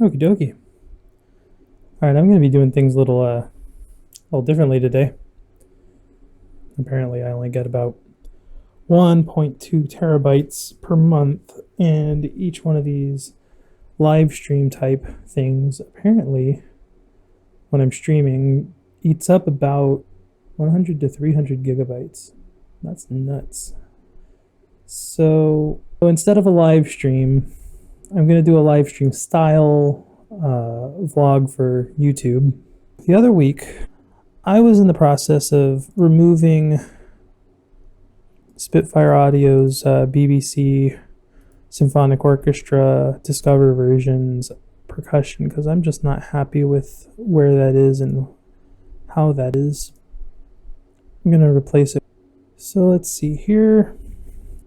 Okie dokie. Alright, I'm going to be doing things a little differently today. Apparently I only get about 1.2 terabytes per month, and each one of these live stream type things, apparently, when I'm streaming, eats up about 100 to 300 gigabytes. That's nuts. So instead of a live stream, I'm going to do a live stream style vlog for YouTube. The other week, I was in the process of removing Spitfire Audio's BBC Symphonic Orchestra Discover versions percussion because I'm just not happy with where that is and how that is. I'm going to replace it. So let's see here.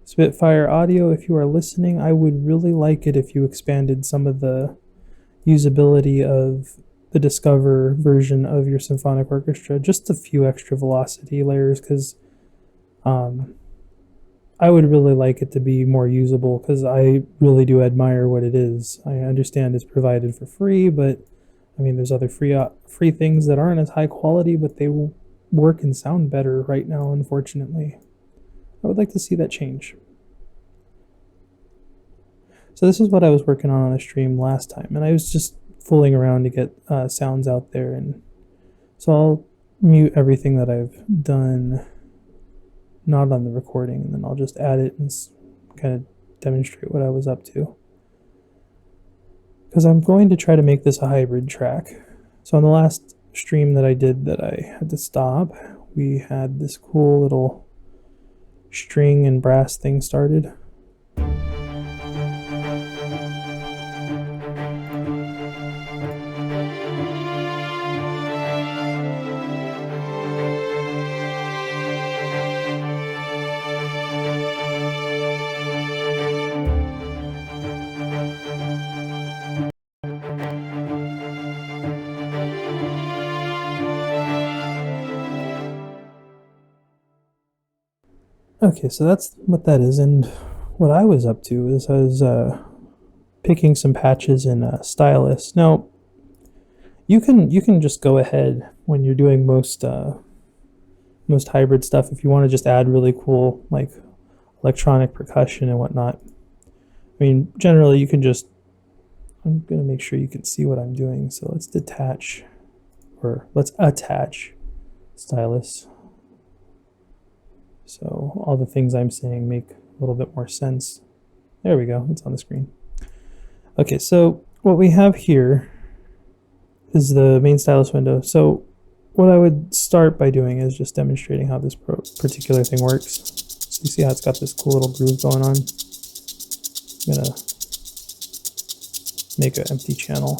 Spitfire Audio, if you are listening, I would really like it if you expanded some of the usability of the Discover version of your symphonic orchestra, just a few extra velocity layers, because I would really like it to be more usable, because I really do admire what it is. I understand it's provided for free, but I mean, there's other free things that aren't as high quality, but they will work and sound better right now, unfortunately. I would like to see that change. So this is what I was working on a stream last time, and I was just fooling around to get sounds out there, and so I'll mute everything that I've done not on the recording, and then I'll just add it and kind of demonstrate what I was up to, because I'm going to try to make this a hybrid track. So on the last stream that I did that I had to stop, we had this cool little string and brass thing started. Okay, so that's what that is, and what I was up to is I was picking some patches in Stylus. Now, you can just go ahead when you're doing most hybrid stuff if you want to just add really cool like electronic percussion and whatnot. I mean, generally you can just. I'm gonna make sure you can see what I'm doing. So let's detach, or let's attach Stylus. So all the things I'm saying make a little bit more sense. There we go, it's on the screen. Okay, so what we have here is the main Stylus window. So what I would start by doing is just demonstrating how this particular thing works. So you see how it's got this cool little groove going on. I'm gonna make an empty channel.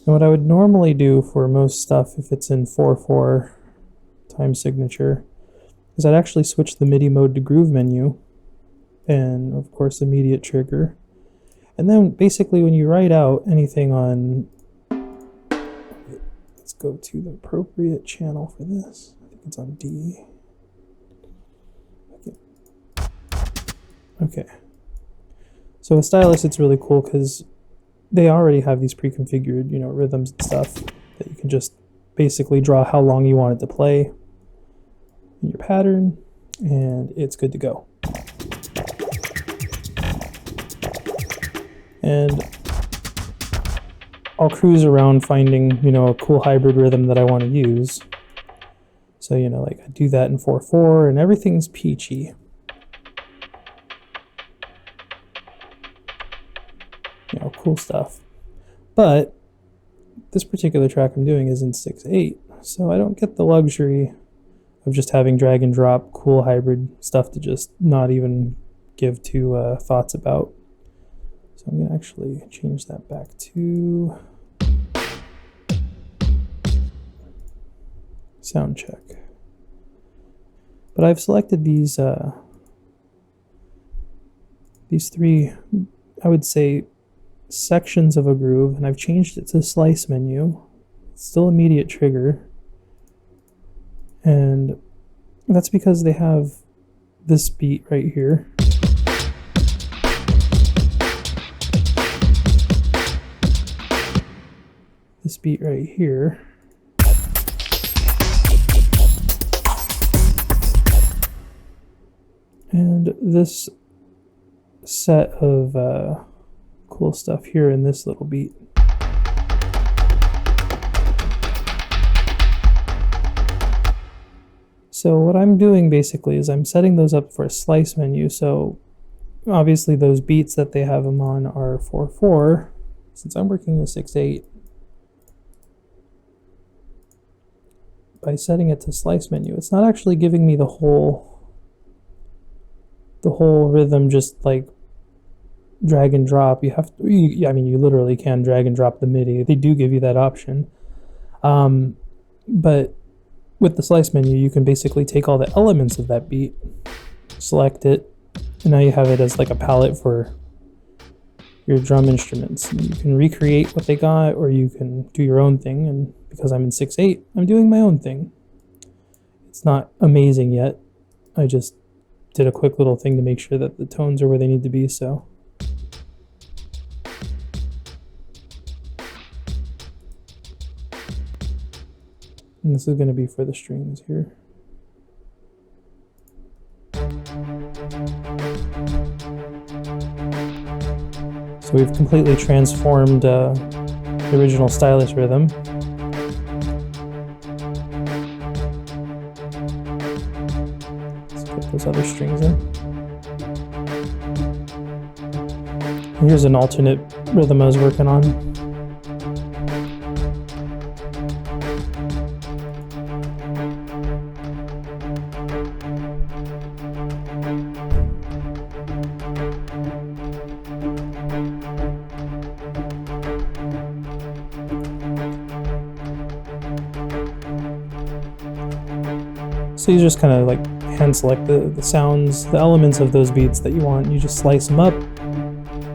And what I would normally do for most stuff, if it's in 4/4 time signature, is I'd actually switch the MIDI mode to groove menu, and of course immediate trigger. And then basically when you write out anything on, let's go to the appropriate channel for this. I think it's on D. Okay. So with Stylus, it's really cool because they already have these pre-configured, rhythms and stuff that you can just basically draw how long you want it to play in your pattern, and it's good to go. And I'll cruise around finding, a cool hybrid rhythm that I want to use. So, like I do that in 4/4 and everything's peachy. Cool stuff. But this particular track I'm doing is in 6/8, so I don't get the luxury of just having drag and drop cool hybrid stuff to just not even give two thoughts about. So I'm going to actually change that back to sound check. But I've selected these three, I would say, sections of a groove, and I've changed it to slice menu. It's still immediate trigger, and that's because they have this beat right here. this beat right here. And this set of cool stuff here in this little beat. So what I'm doing basically is I'm setting those up for a slice menu. So obviously those beats that they have them on are 4/4. Since I'm working with 6/8, by setting it to slice menu, it's not actually giving me the whole rhythm just like drag and drop. You have to, I mean, you literally can drag and drop the MIDI. They do give you that option. But with the slice menu, you can basically take all the elements of that beat, select it, and now you have it as like a palette for your drum instruments. You can recreate what they got, or you can do your own thing. And because I'm in 6/8, I'm doing my own thing. It's not amazing yet. I just did a quick little thing to make sure that the tones are where they need to be, so. And this is going to be for the strings here. So we've completely transformed the original stylus rhythm. Let's put those other strings in. Here's an alternate rhythm I was working on. So you just kind of like hand select the sounds, the elements of those beats that you want. You just slice them up,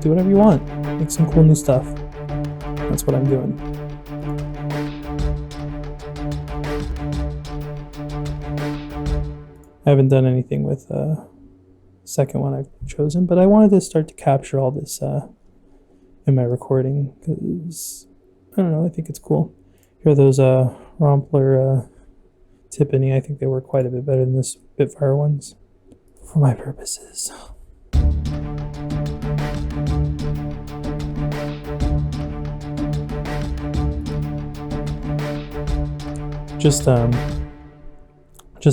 do whatever you want, make some cool new stuff. That's what I'm doing. I haven't done anything with the second one I've chosen, but I wanted to start to capture all this in my recording because, I don't know, I think it's cool. Here are those Rompler Tiffany. I think they work quite a bit better than the Spitfire ones for my purposes. Just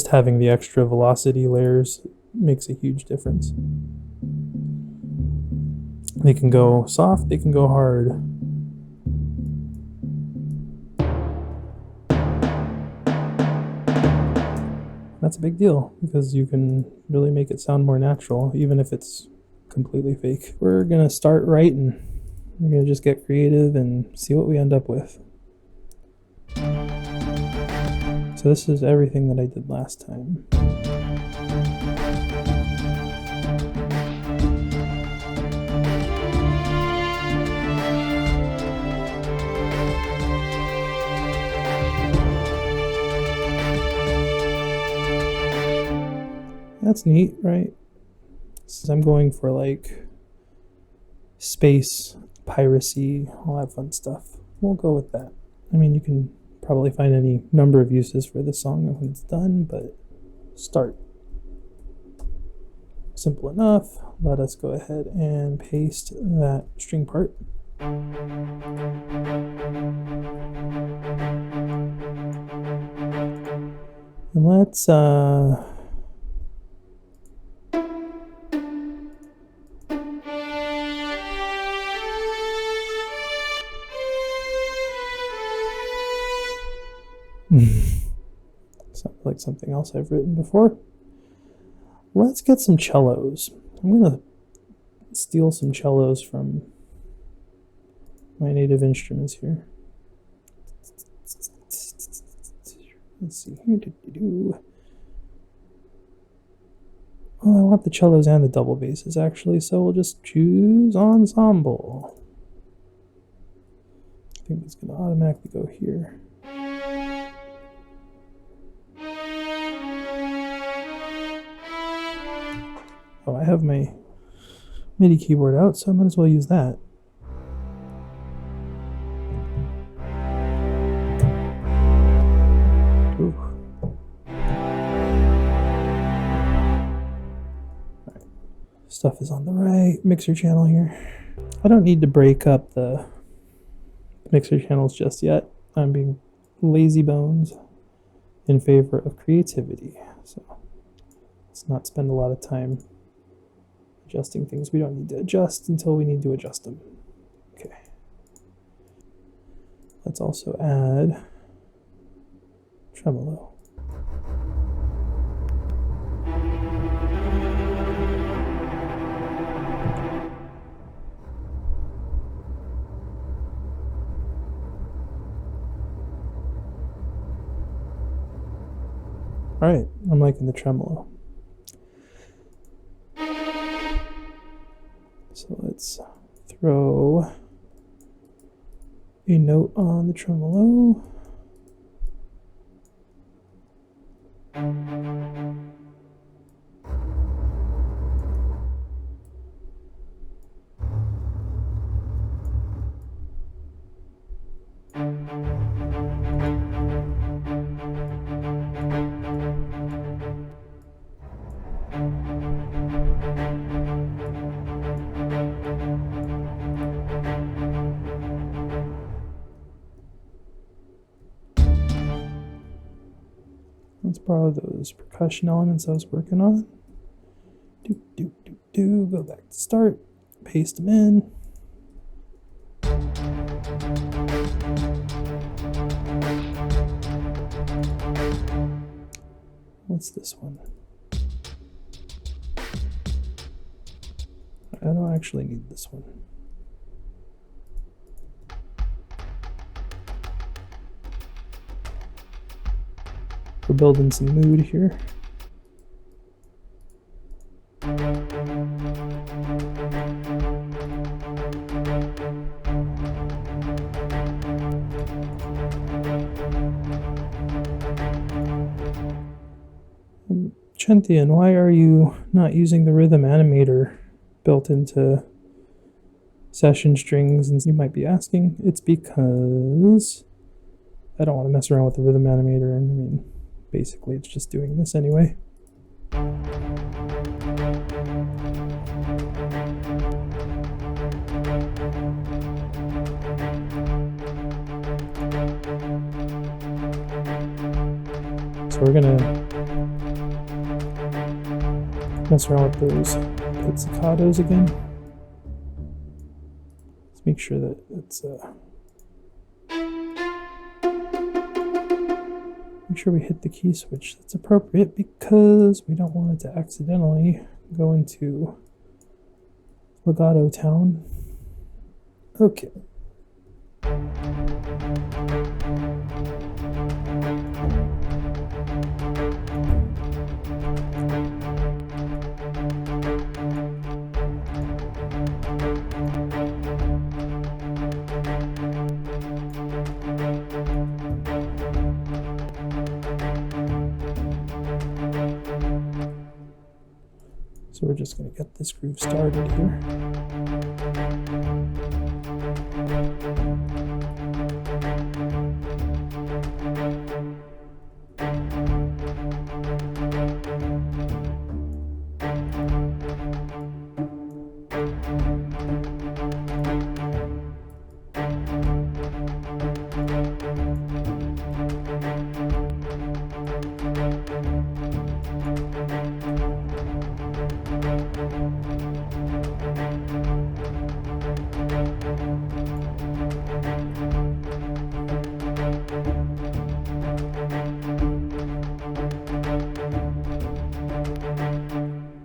having the extra velocity layers makes a huge difference. They can go soft, they can go hard. That's a big deal because you can really make it sound more natural, even if it's completely fake. We're gonna start writing. We're gonna just get creative and see what we end up with. So this is everything that I did last time. That's neat, right? Since I'm going for like space, piracy, all that fun stuff, we'll go with that. I mean, you can probably find any number of uses for this song when it's done, but start. Simple enough. Let us go ahead and paste that string part. And let's sounds like something else I've written before. Let's get some cellos. I'm going to steal some cellos from my native instruments here. Let's see here. Well, I want the cellos and the double basses actually, so we'll just choose ensemble. I think it's going to automatically go here. Oh, I have my MIDI keyboard out, so I might as well use that. Stuff is on the right mixer channel here. I don't need to break up the mixer channels just yet. I'm being lazy bones in favor of creativity. So let's not spend a lot of time adjusting things we don't need to adjust until we need to adjust them. Okay. Let's also add tremolo. All right, I'm liking the tremolo. So let's throw a note on the tremolo. Let's borrow those percussion elements I was working on. Go back to start, paste them in. What's this one? I don't actually need this one. We're building some mood here. Trenthian, why are you not using the rhythm animator built into session strings? And you might be asking, it's because I don't want to mess around with the rhythm animator, and I mean, basically it's just doing this anyway. So we're gonna mess around with those pizzicatos again. Let's make sure that it's make sure we hit the key switch that's appropriate, because we don't want it to accidentally go into legato town. Okay. So we're just going to get this groove started here.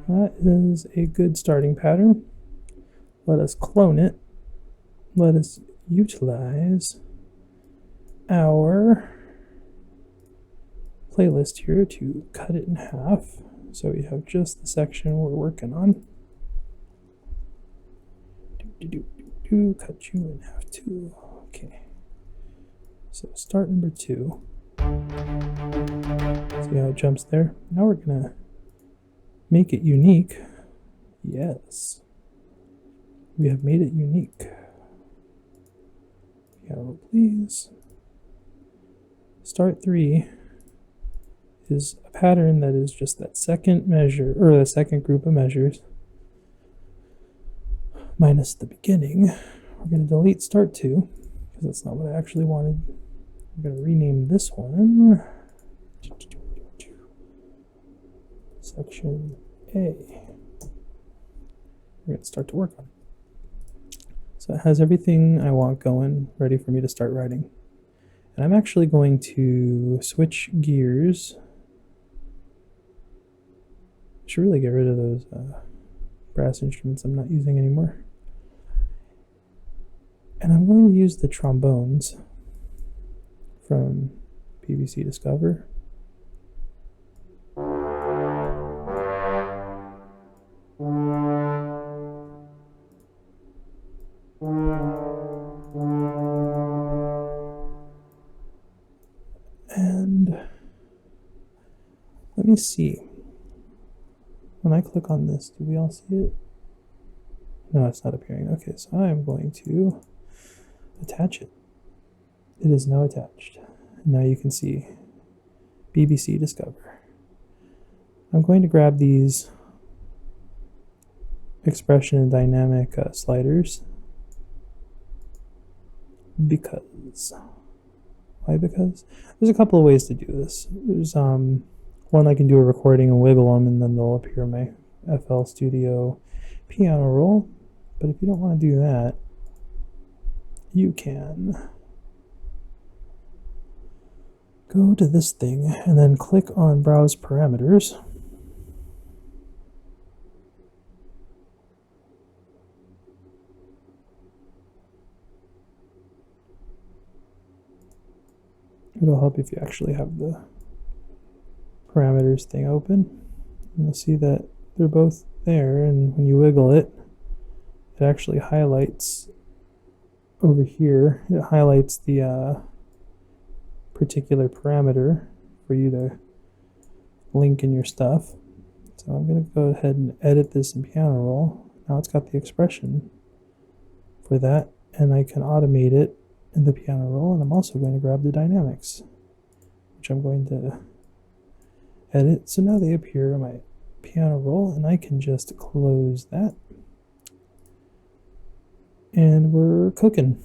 That is a good starting pattern. Let us clone it. Let us utilize our playlist here to cut it in half, so we have just the section we're working on. Cut you in half too. Okay. So start number 2. See how it jumps there? Now we're gonna make it unique. Yes. We have made it unique. Piano, please. Start 3 is a pattern that is just that second measure, or the second group of measures, minus the beginning. We're going to delete start to, because that's not what I actually wanted. I'm going to rename this one section A. We're going to start to work on. So it has everything I want going, ready for me to start writing. And I'm actually going to switch gears. I should really get rid of those brass instruments I'm not using anymore. And I'm going to use the trombones from BBC Discover. And let me see. When I click on this, do we all see it? No, it's not appearing. Okay, so I'm going to attach it. It is now attached. And now you can see BBC Discover. I'm going to grab these expression and dynamic sliders because. Why? Because there's a couple of ways to do this. There's one, I can do a recording and wiggle them, and then they'll appear in my FL Studio piano roll. But if you don't want to do that, you can go to this thing and then click on Browse Parameters. It'll help if you actually have the parameters thing open. And you'll see that they're both there, and when you wiggle it, it actually highlights over here. It highlights the particular parameter for you to link in your stuff. So I'm going to go ahead and edit this in piano roll. Now it's got the expression for that, and I can automate it in the piano roll, and I'm also going to grab the dynamics, which I'm going to edit. So now they appear in my piano roll, and I can just close that. And we're cooking.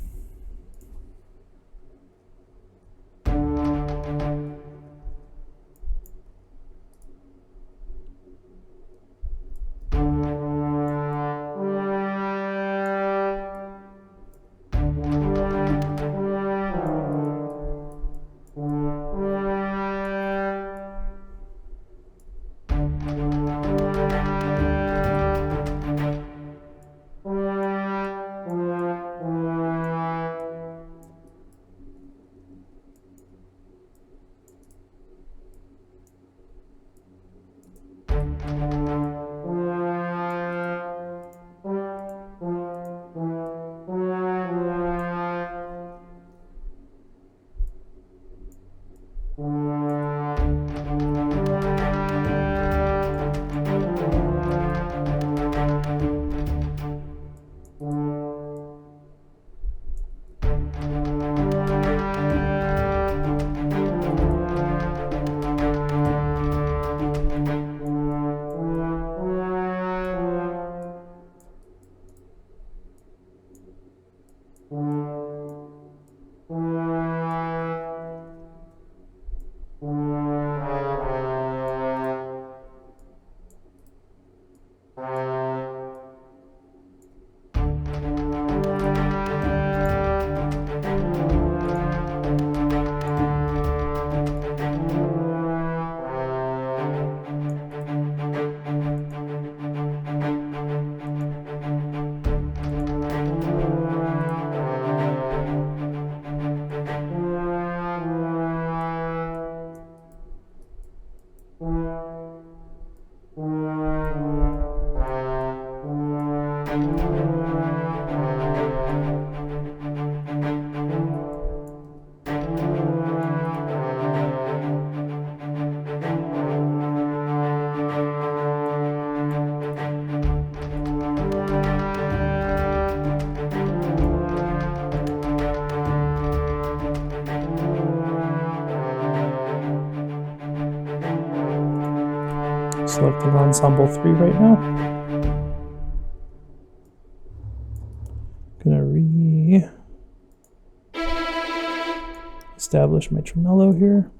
Selecting Ensemble 3 right now. me establish my tremolo here.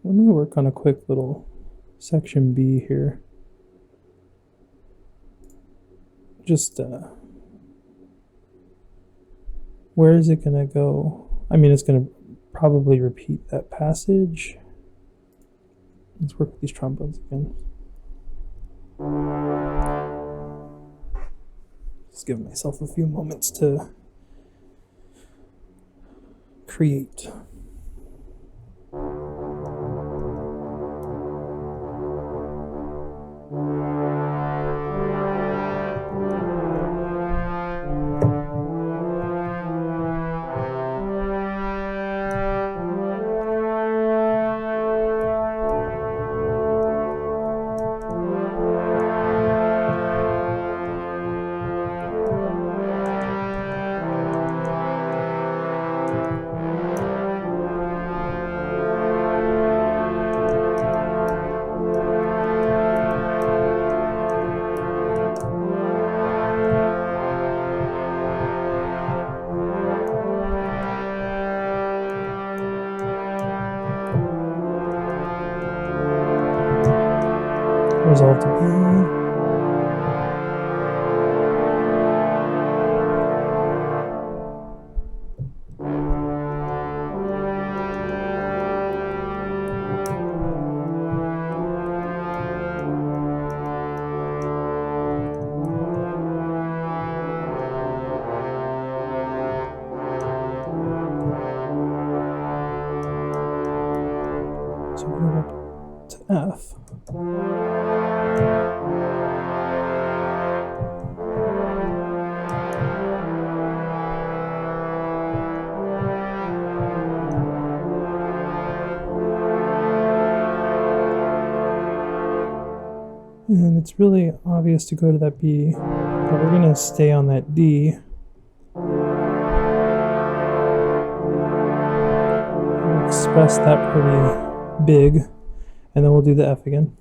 Let me work on a quick little section B here. Just, where is it gonna go? I mean, it's gonna probably repeat that passage. Let's work with these trombones again. Just give myself a few moments to create. Resolve to B. So we go up to F. And it's really obvious to go to that B, but we're going to stay on that D. We'll express that pretty big, and then we'll do the F again.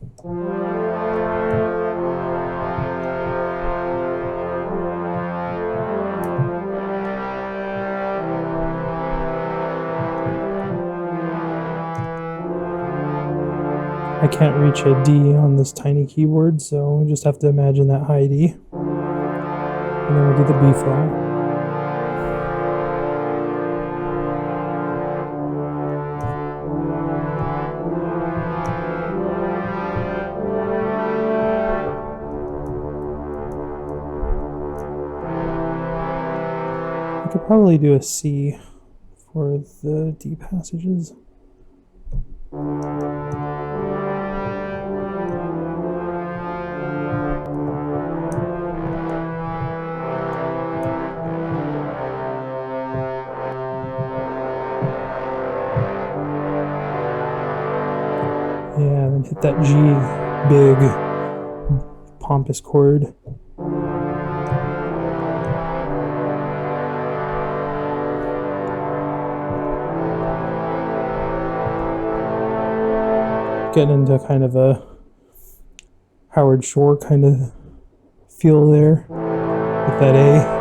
I can't reach a D on this tiny keyboard, so we just have to imagine that high D. And then we'll do the B flat. I could probably do a C for the D passages. Yeah, and then hit that G, big, pompous chord. Get into kind of a Howard Shore kind of feel there with that A.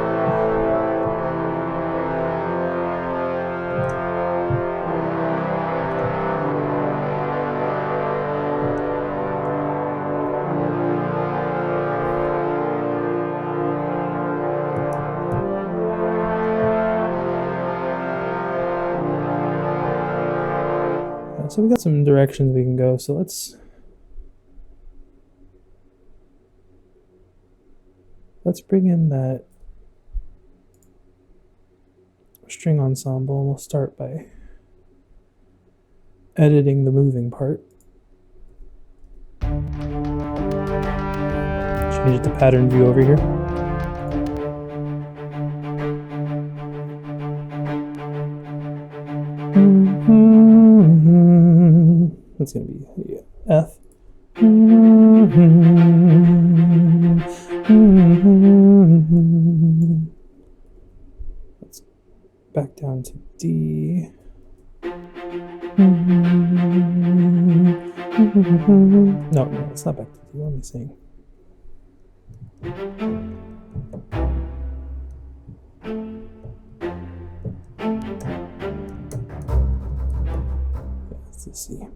So we got some directions we can go. So let's bring in that string ensemble, and we'll start by editing the moving part. change it to pattern view over here. That's going to be F. Let's back down to D. No, it's not back to D. What am I saying? It's a C.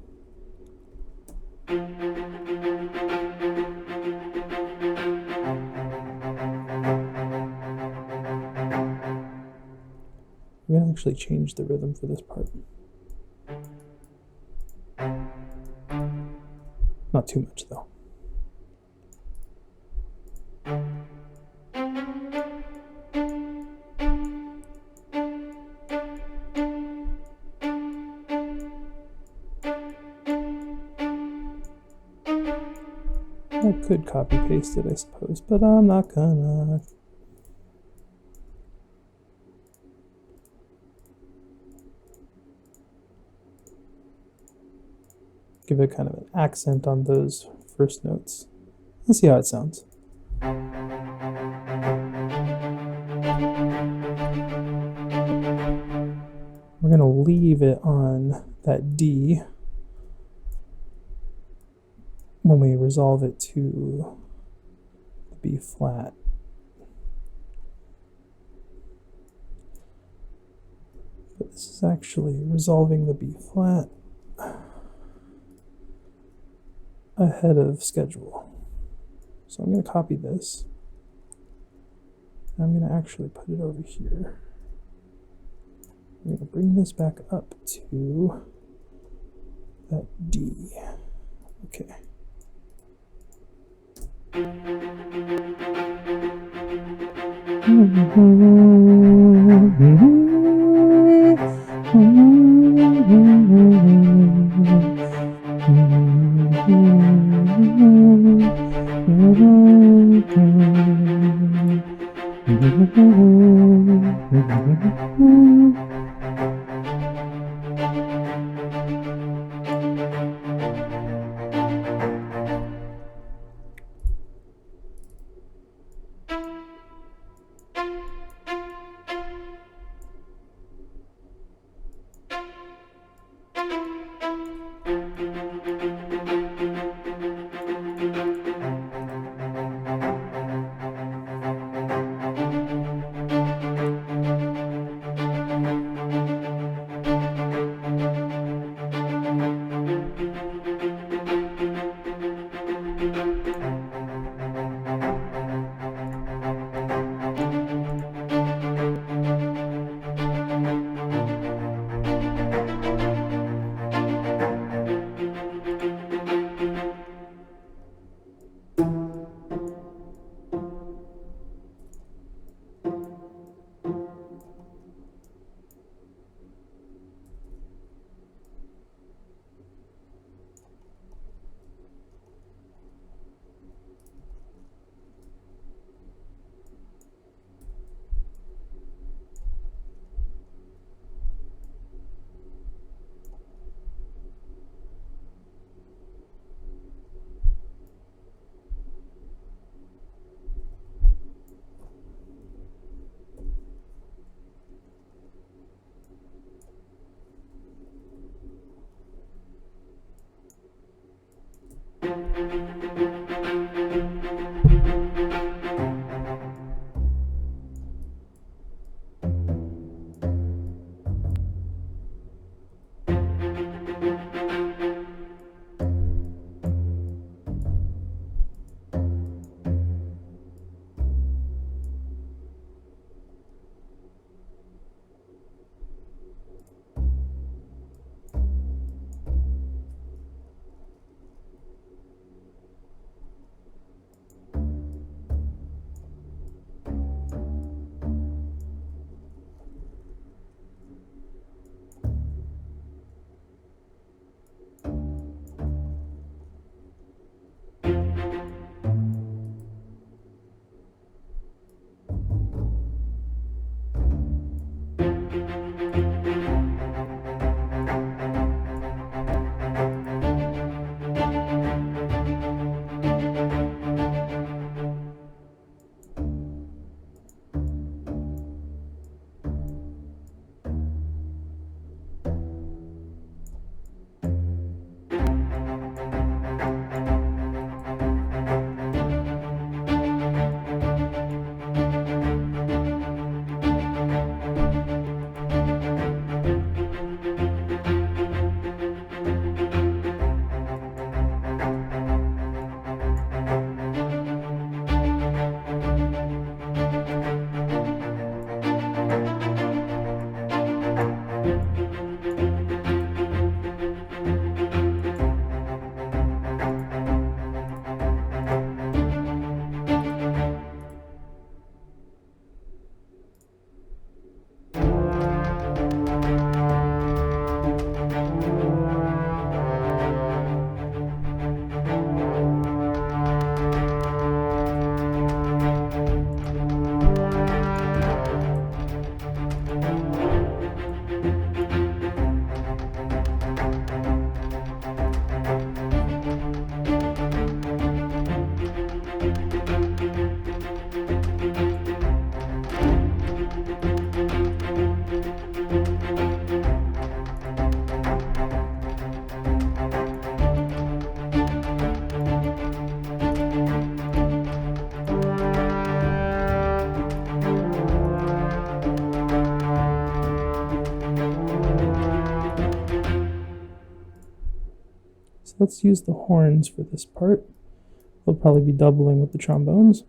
We're going to actually change the rhythm for this part. Not too much, though. I could copy paste it, I suppose, but I'm not gonna. Give it kind of an accent on those first notes. Let's see how it sounds. We're going to leave it on that D when we resolve it to the B flat. But this is actually resolving the B flat ahead of schedule. So I'm going to copy this. I'm going to actually put it over here. I'm going to bring this back up to that D. Okay. let's use the horns for this part. They'll probably be doubling with the trombones.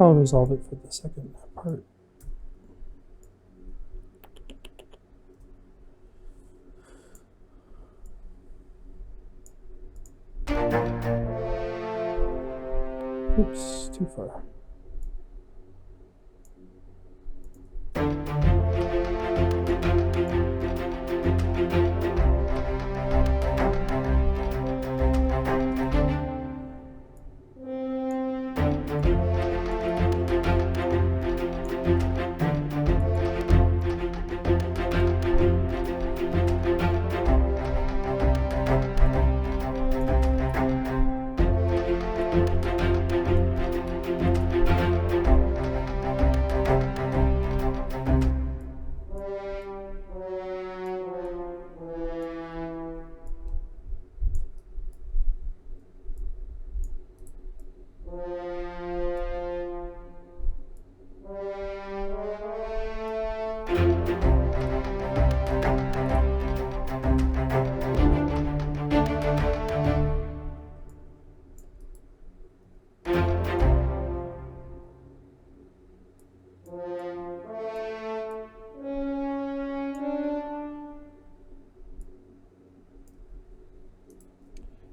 I'll resolve it for the second part. Oops, too far.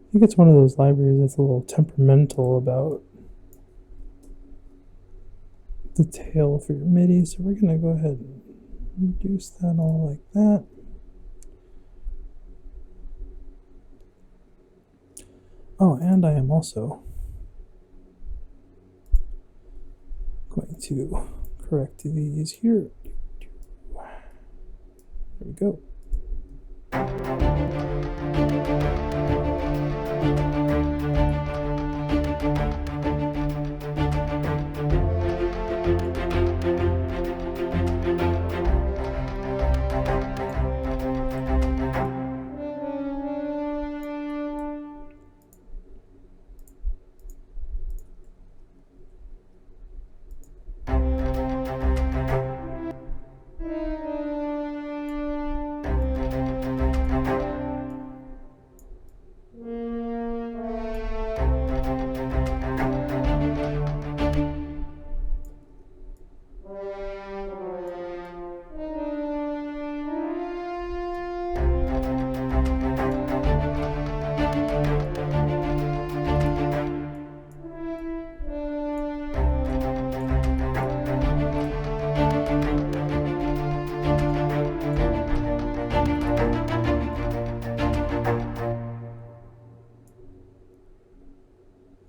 I think it's one of those libraries that's a little temperamental about the tail for your MIDI, so we're going to go ahead and reduce that all like that. Oh, and I am also going to correct these here. There we go.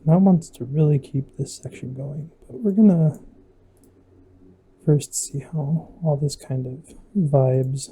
I want to really keep this section going, but we're gonna first see how all this kind of vibes.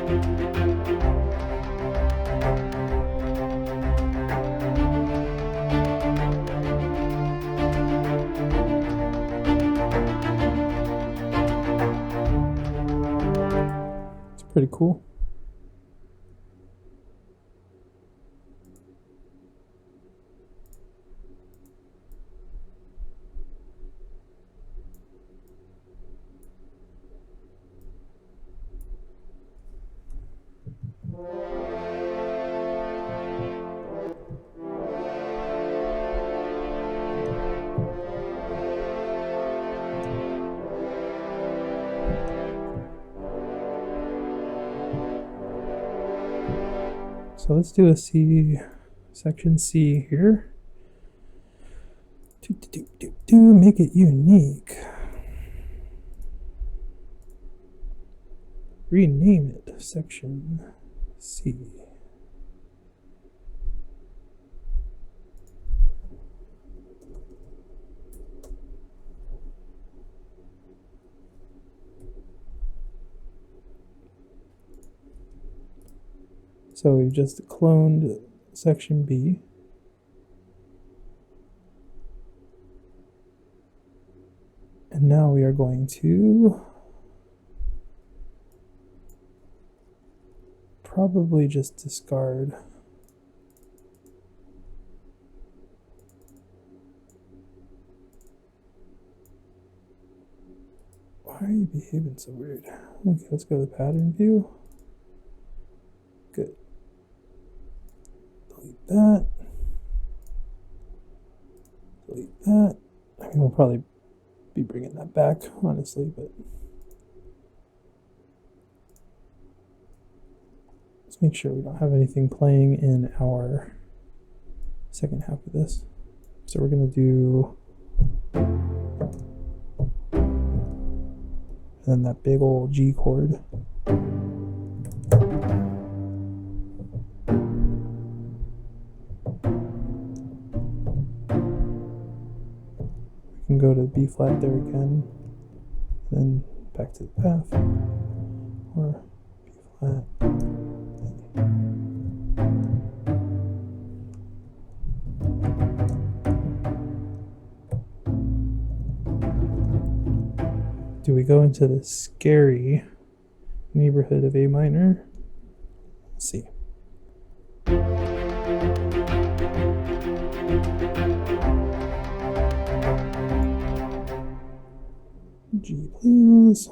It's pretty cool. So let's do a C, section C here. Make it unique. Rename it section C. So we've just cloned section B. And now we are going to probably just discard why are you behaving so weird? Okay, let's go to the pattern view. Good. Delete that. Delete that. I mean, we'll probably be bringing that back, honestly, but let's make sure we don't have anything playing in our second half of this. So we're going to do, and then that big old G chord. We can go to B flat there again, then back to the path, or B flat. Do we go into the scary neighborhood of A minor? Let's see. G, please.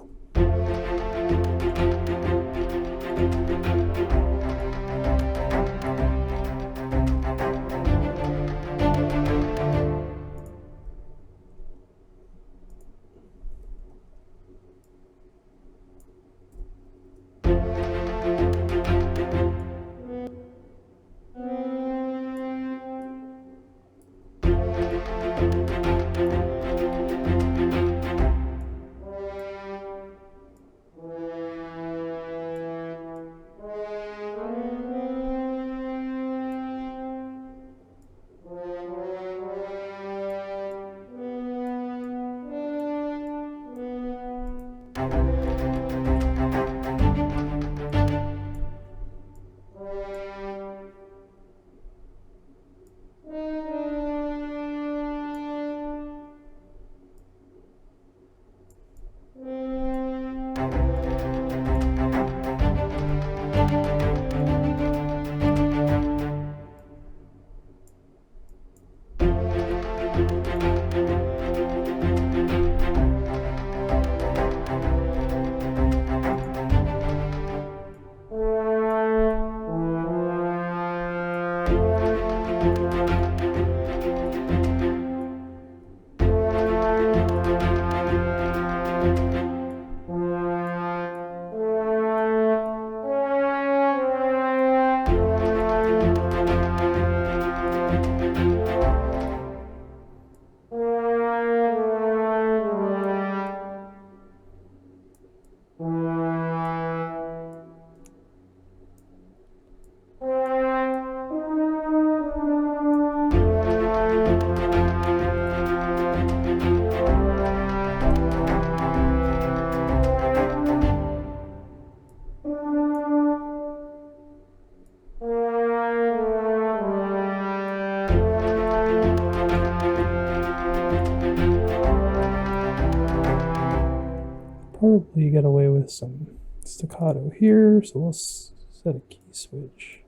hopefully get away with some staccato here. So we'll set a key switch.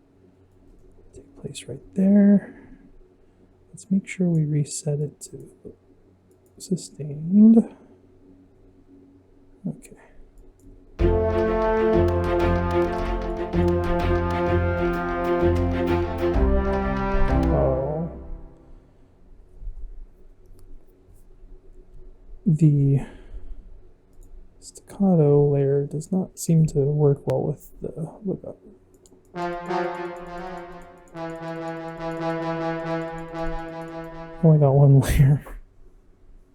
Take place right there. Let's make sure we reset it to sustained. Okay. Oh. The staccato layer does not seem to work well with the lookup. Only got one layer.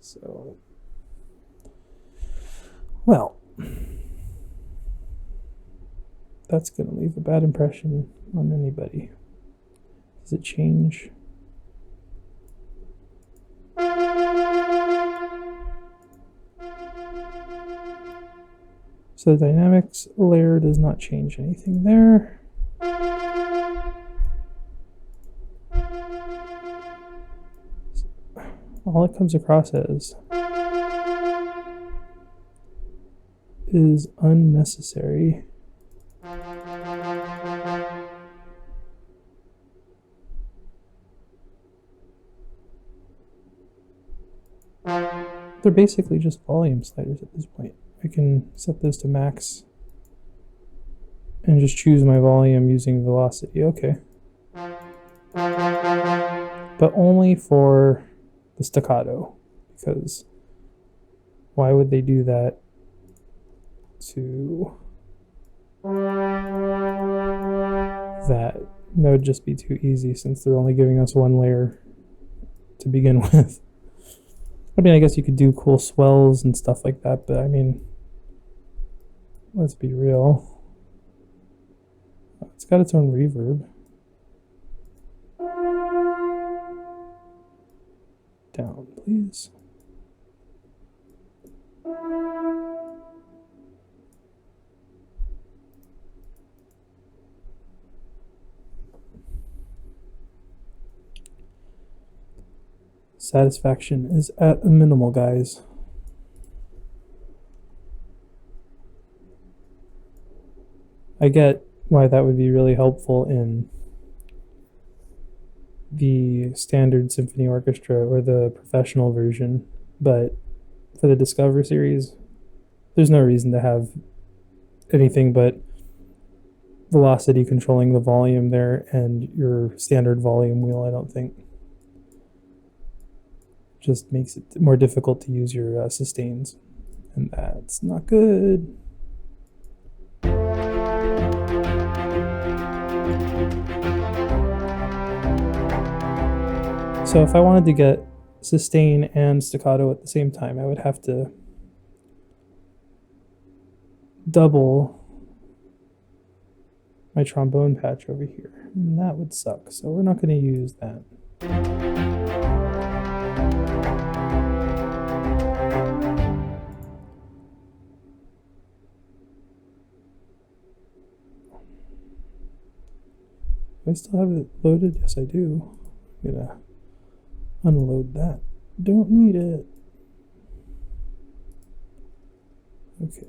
So, well, that's going to leave a bad impression on anybody. Does it change? So the dynamics layer does not change anything there. All it comes across as is unnecessary. They're basically just volume sliders at this point. I can set this to max and just choose my volume using velocity. Okay. But only for the staccato, because why would they do that to that? That would just be too easy since they're only giving us one layer to begin with. I mean, I guess you could do cool swells and stuff like that, but I mean, let's be real. It's got its own reverb. Down, please. Satisfaction is at a minimal, guys. I get why that would be really helpful in the standard symphony orchestra or the professional version, but for the Discover series, there's no reason to have anything but velocity controlling the volume there and your standard volume wheel. I don't think. Just makes it more difficult to use your sustains, and that's not good. So if I wanted to get sustain and staccato at the same time, I would have to double my trombone patch over here, and that would suck. So we're not going to use that. Do I still have it loaded? Yes, I do. I'm gonna unload that. Don't need it. Okay.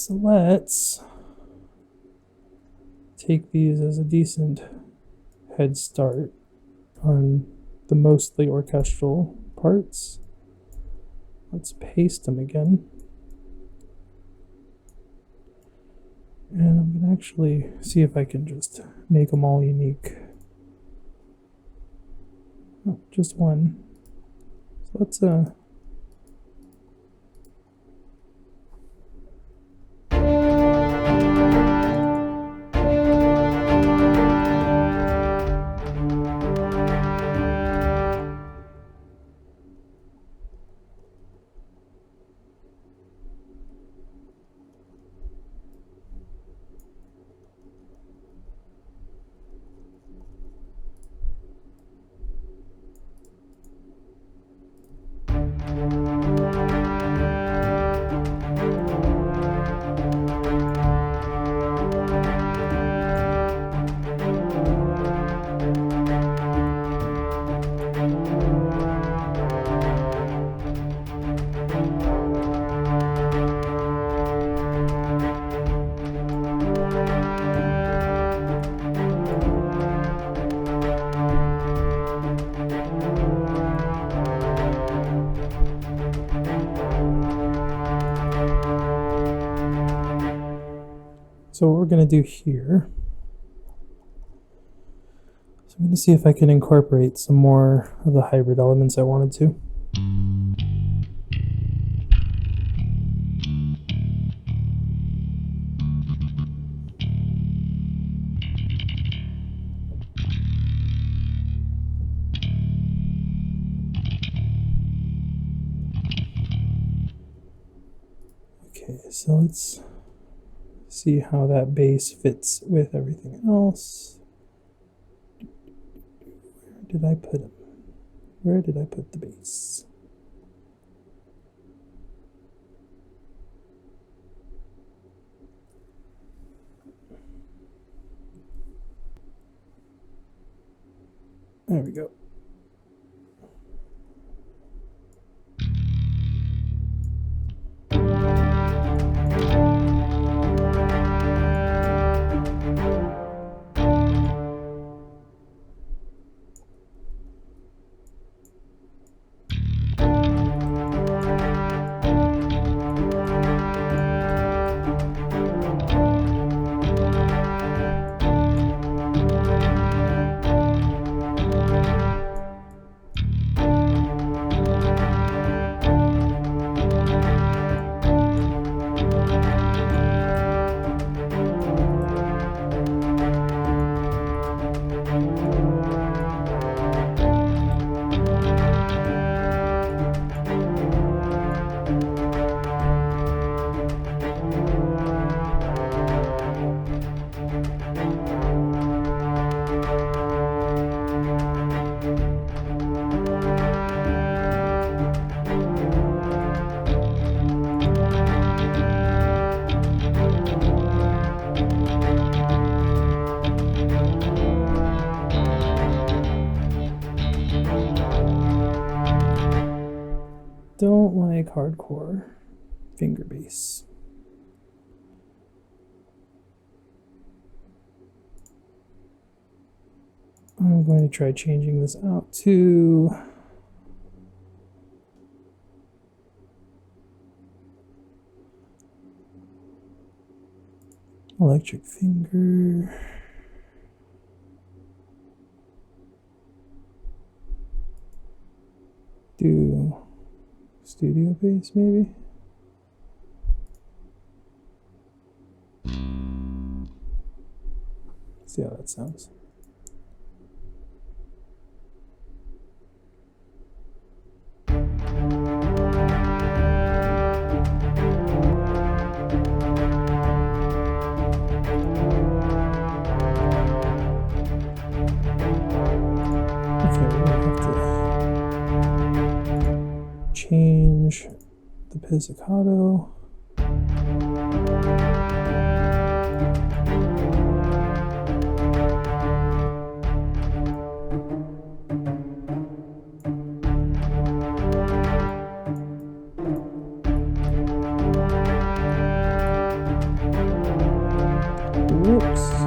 so let's take these as a decent head start on the mostly orchestral parts. Let's paste them again. And I'm going to actually see if I can just make them all unique. Oh, just one. So let's So what we're going to do here, so I'm going to see if I can incorporate some more of the hybrid elements I wanted to. Okay, so let's see how that bass fits with everything else. Where did I put it? Where did I put the bass? There we go. Don't like hardcore finger bass. I'm going to try changing this out to electric finger. Do studio bass maybe? See how that sounds. Change the pizzicato. Whoops.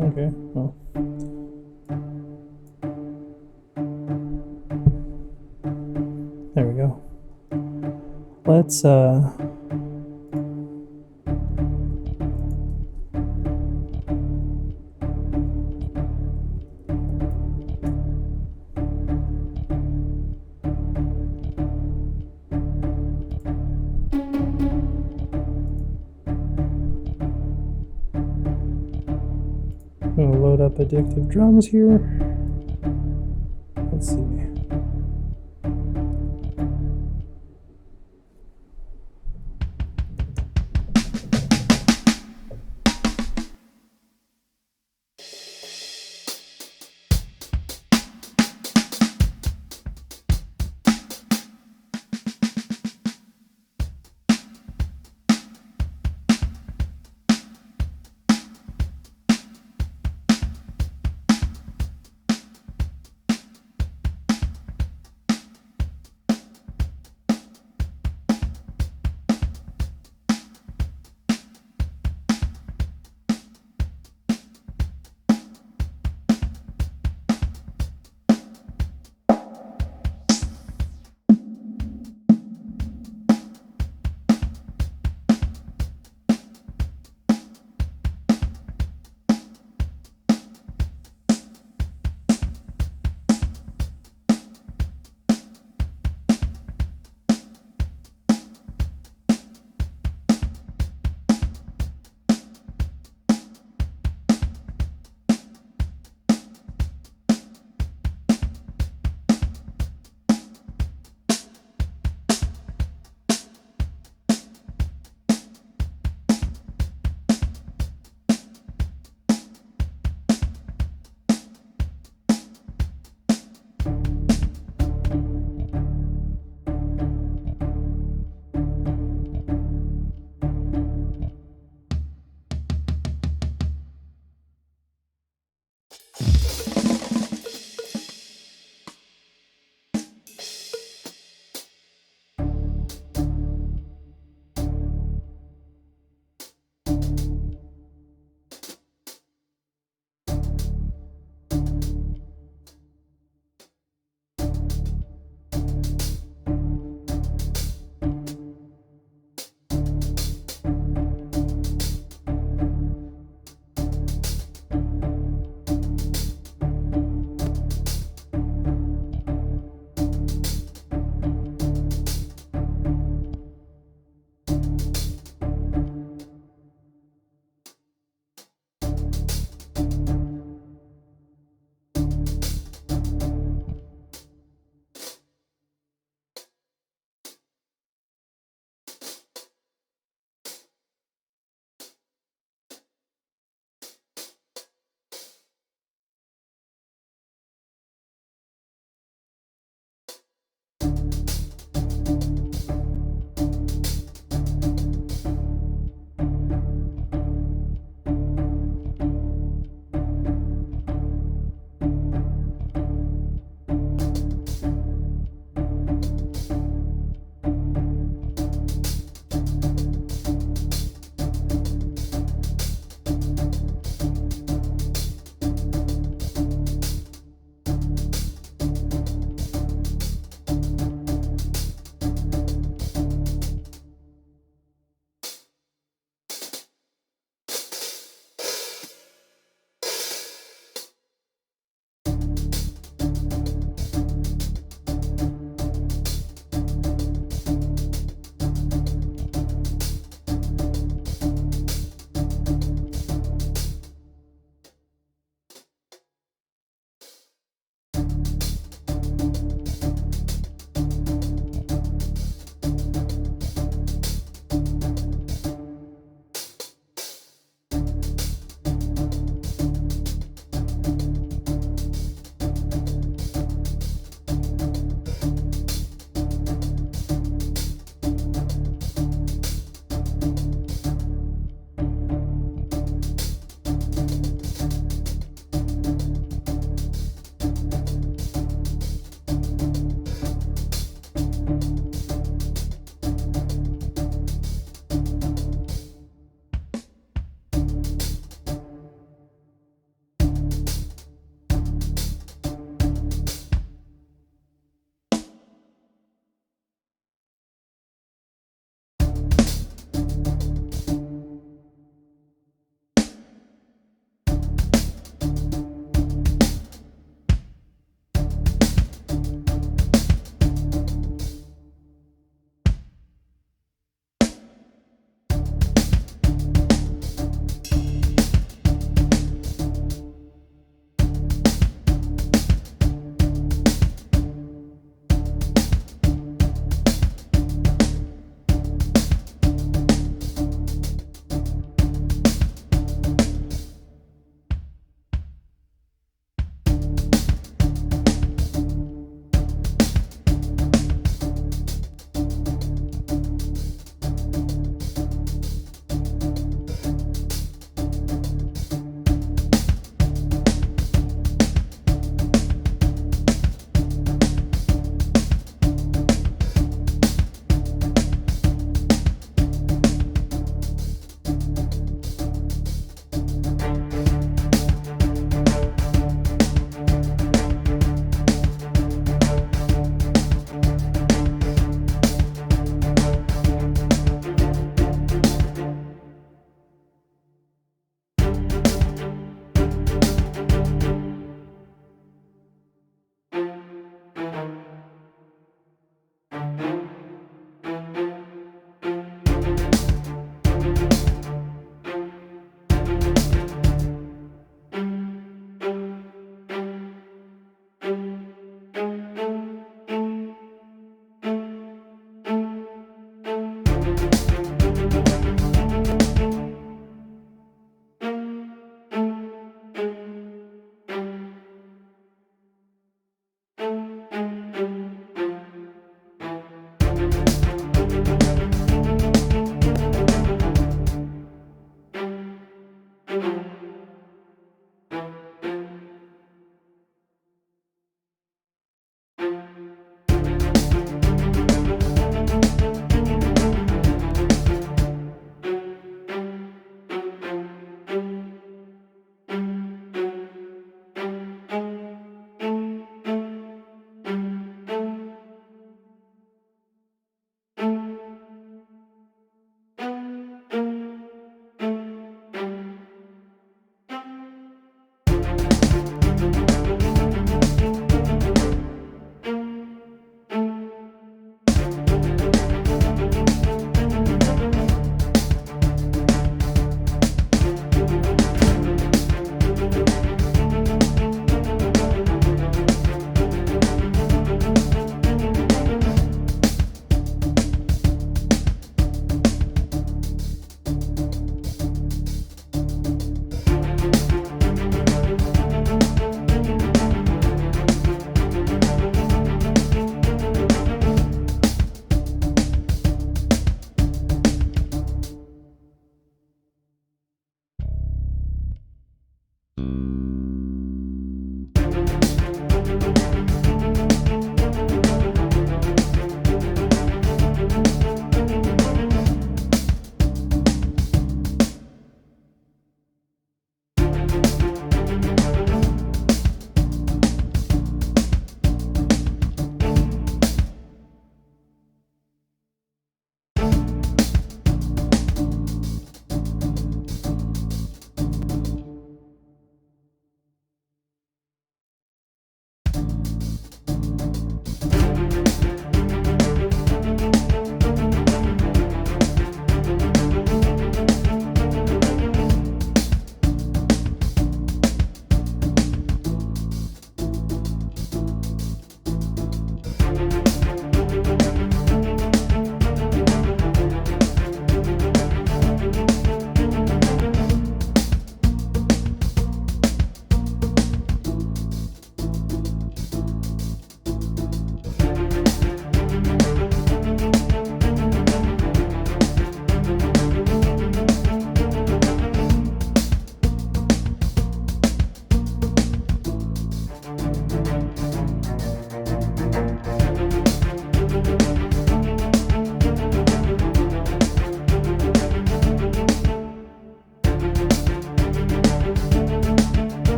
Okay, well. There we go. Let's I'm gonna load up addictive drums here. Let's see.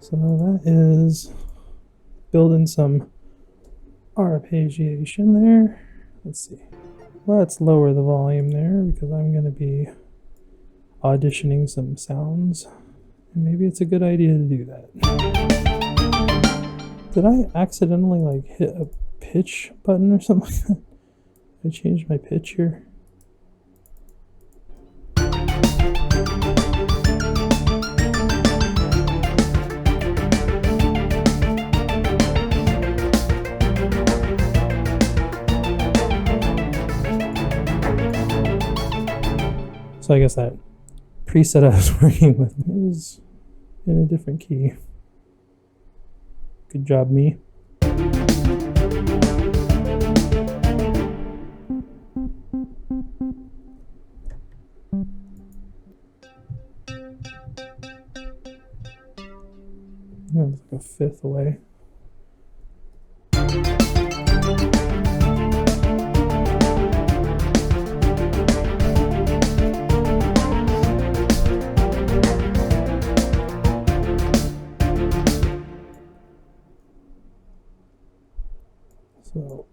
So that is building some arpeggiation there. Let's see. Let's lower the volume there because I'm going to be auditioning some sounds. And maybe it's a good idea to do that. Did I accidentally like hit a pitch button or something like that? Did I change my pitch here? So I guess that preset I was working with is in a different key. Good job, me. It's like a fifth away. So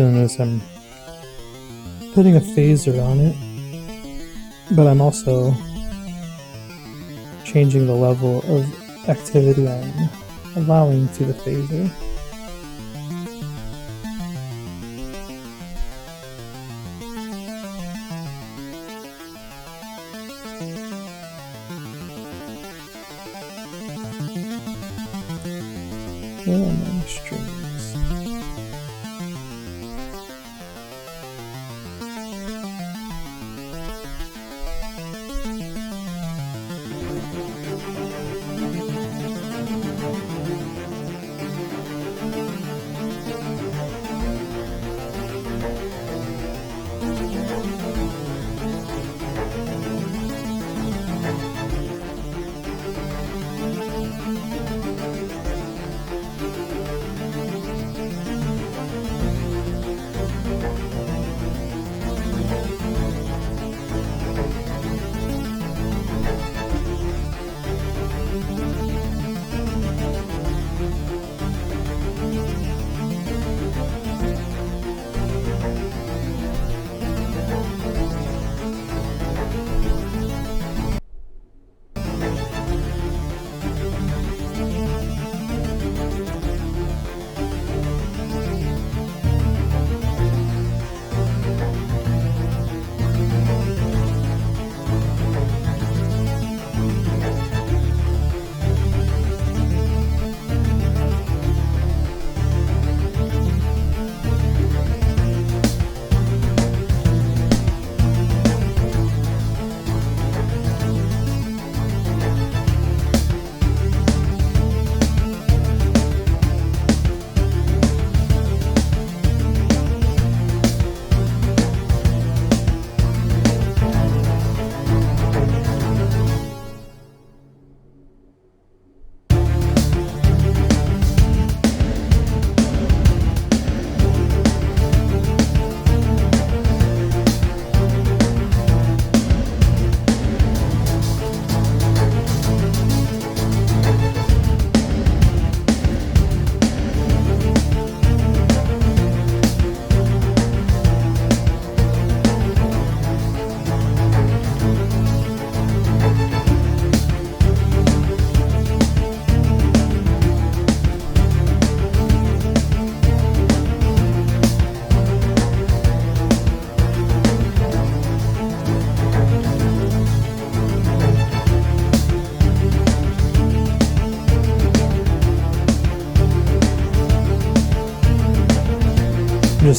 So notice I'm putting a phaser on it, but I'm also changing the level of activity I'm allowing to the phaser. And then strings.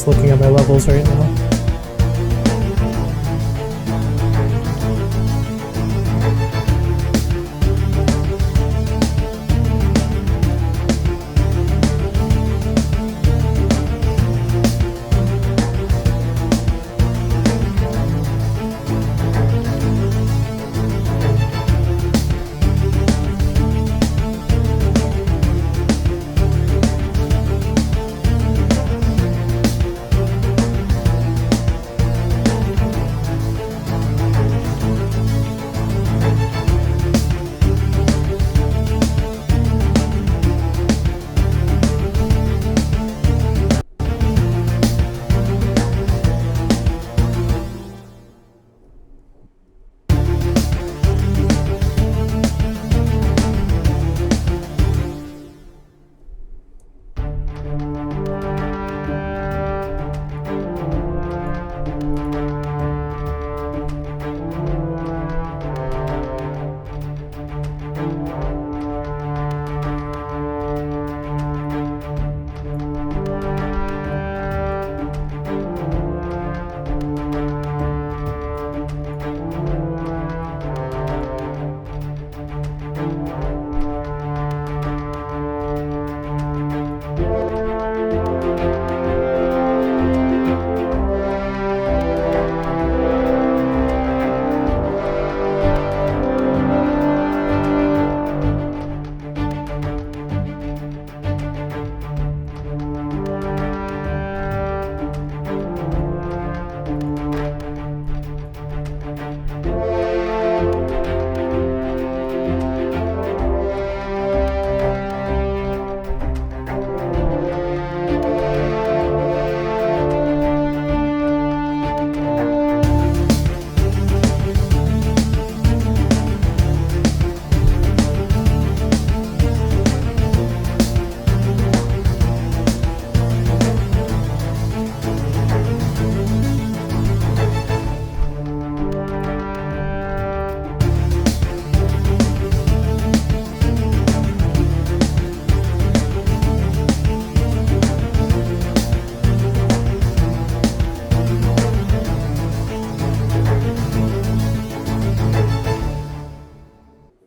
just looking at my levels right now.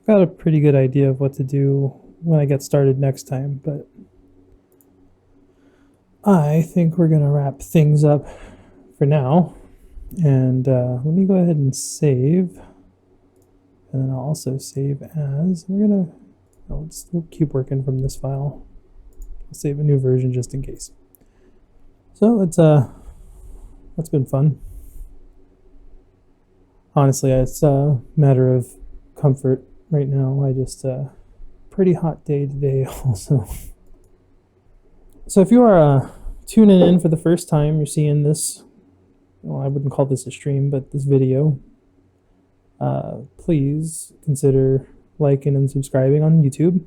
Got a pretty good idea of what to do when I get started next time, but I think we're gonna wrap things up for now. And let me go ahead and save, and then I'll also save as. We'll keep working from this file. I'll save a new version just in case. So that's been fun. Honestly, it's a matter of comfort right now. I just pretty hot day today also. So if you are tuning in for the first time, you're seeing this, well, I wouldn't call this a stream, but this video, please consider liking and subscribing on YouTube.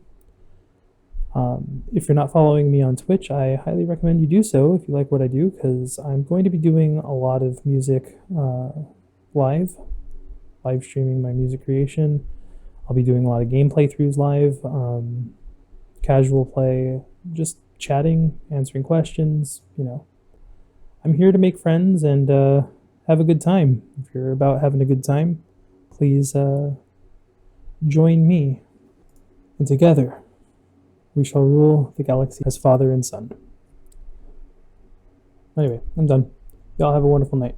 If you're not following me on Twitch, I highly recommend you do so if you like what I do, because I'm going to be doing a lot of music live streaming my music creation. I'll be doing a lot of game playthroughs live, casual play, just chatting, answering questions, you know. I'm here to make friends and have a good time. If you're about having a good time, please join me. And together, we shall rule the galaxy as father and son. Anyway, I'm done. Y'all have a wonderful night.